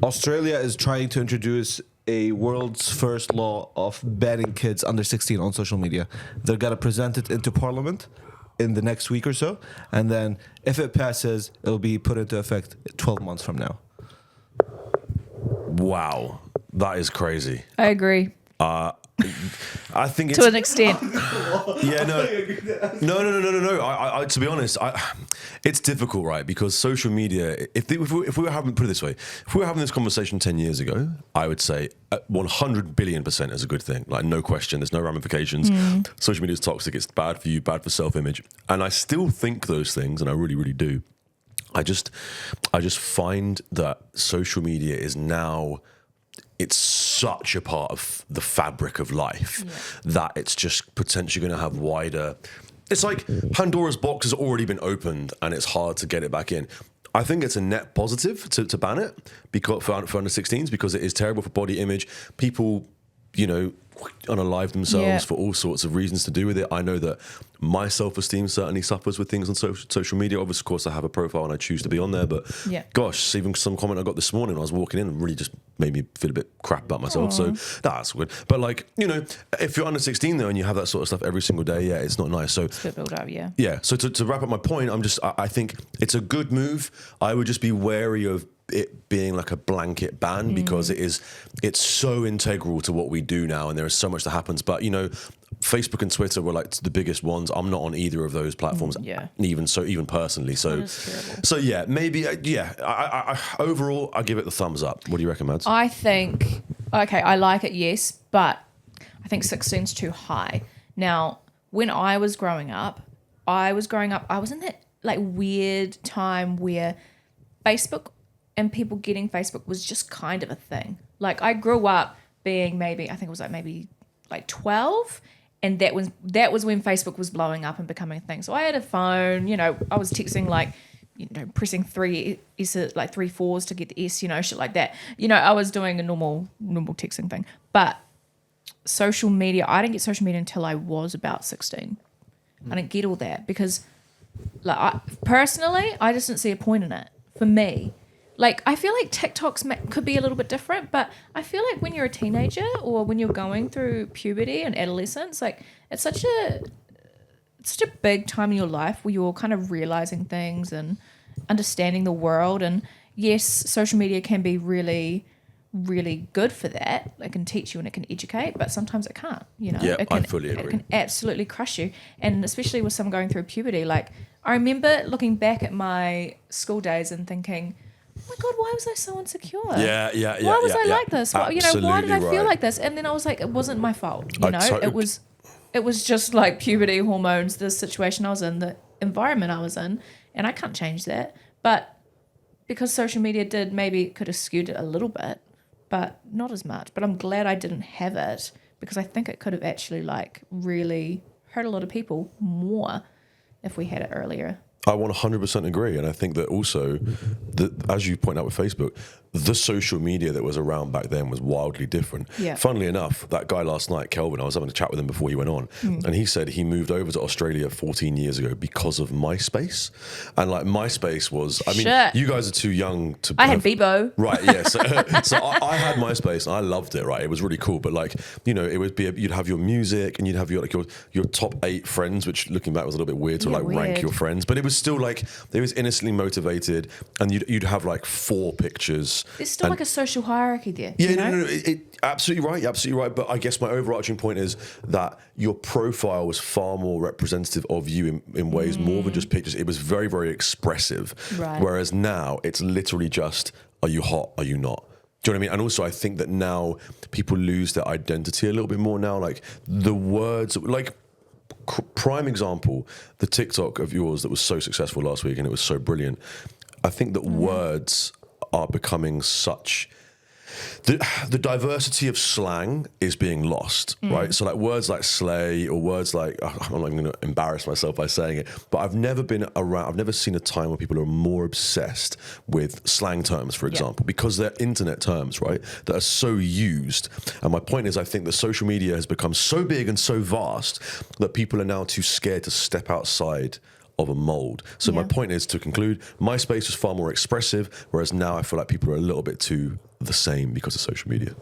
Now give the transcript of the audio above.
Australia is trying to introduce a world's first law of banning kids under 16 on social media. They're going to present it into Parliament in the next week or so. And then if it passes, it'll be put into effect 12 months from now. Wow. That is crazy. I agree. I think it's To an extent. yeah, no. I to be honest, it's difficult, right? Because social media. If we were having, put it this way, if we were having this conversation 10 years ago, I would say 100 billion% is a good thing. Like, no question. There's no ramifications. Social media is toxic. It's bad for you. Bad for self-image. And I still think those things, and I really, really do. I just find that social media is now. It's such a part of the fabric of life that it's just potentially going to have wider. It's like Pandora's box has already been opened and it's hard to get it back in. I think it's a net positive to ban it because for under 16s, because it is terrible for body image. People, unalive themselves for all sorts of reasons to do with it. I know that my self-esteem certainly suffers with things on social media. Obviously, of course, I have a profile and I choose to be on there. But gosh, even some comment I got this morning, I was walking in and really just made me feel a bit crap about myself. So that's good. But if you're under 16 though and you have that sort of stuff every single day, it's not nice. So It's a bit build up, yeah. Yeah. So to wrap up my point, I think it's a good move. I would just be wary of it being like a blanket ban because it's so integral to what we do now, and there is so much that happens. But Facebook and Twitter were like the biggest ones. I'm not on either of those platforms, even personally. So maybe I overall I give it the thumbs up. What do you reckon, Mads? I think, okay, I like it, yes, but I think 16's too high. Now, when I was growing up, I was in that like weird time where Facebook and people getting Facebook was just kind of a thing. Like, I grew up being maybe 12, and that was when Facebook was blowing up and becoming a thing. So I had a phone, I was texting pressing three fours to get the S, shit like that. I was doing a normal texting thing. But social media, I didn't get social media until I was about 16. I didn't get all that because personally, I just didn't see a point in it for me. Like, I feel like TikToks could be a little bit different, but I feel like when you're a teenager or when you're going through puberty and adolescence, like, it's such a big time in your life where you're kind of realizing things and understanding the world. And yes, social media can be really, really good for that. It can teach you and it can educate, but sometimes it can't, Yeah, I fully agree. It can absolutely crush you. And especially with someone going through puberty, like, I remember looking back at my school days and thinking, oh my God, why was I so insecure? Yeah. Why was I like this? Why did I feel right. like this? And then I was like, it wasn't my fault. It was just like puberty hormones, the situation I was in, the environment I was in, and I can't change that. But because social media could have skewed it a little bit, but not as much. But I'm glad I didn't have it because I think it could have actually really hurt a lot of people more if we had it earlier. I 100% agree. And I think that also, as you point out with Facebook, the social media that was around back then was wildly different. Yeah. Funnily enough, that guy last night, Kelvin, I was having a chat with him before he went on, and he said he moved over to Australia 14 years ago because of MySpace. And MySpace was, you guys are too young to... I had Bebo. Right, yeah. So I had MySpace and I loved it, right? It was really cool. But it would be, you'd have your music and you'd have your top 8 friends, which looking back was a little bit weird to rank your friends. But it was still it was innocently motivated, and you'd have 4 pictures. There's still a social hierarchy there. Yeah, no, absolutely right. But I guess my overarching point is that your profile was far more representative of you in ways more than just pictures. It was very, very expressive. Right. Whereas now it's literally just, are you hot? Are you not? Do you know what I mean? And also I think that now people lose their identity a little bit more now. Like the words, prime example, the TikTok of yours that was so successful last week and it was so brilliant. I think that words are becoming such... The diversity of slang is being lost, right? So words like slay or words like... I'm not even going to embarrass myself by saying it, but I've never seen a time where people are more obsessed with slang terms, for example, because they're internet terms, right, that are so used. And my point is, I think that social media has become so big and so vast that people are now too scared to step outside of a mold. So my point is, to conclude, MySpace was far more expressive, whereas now I feel like people are a little bit too the same because of social media.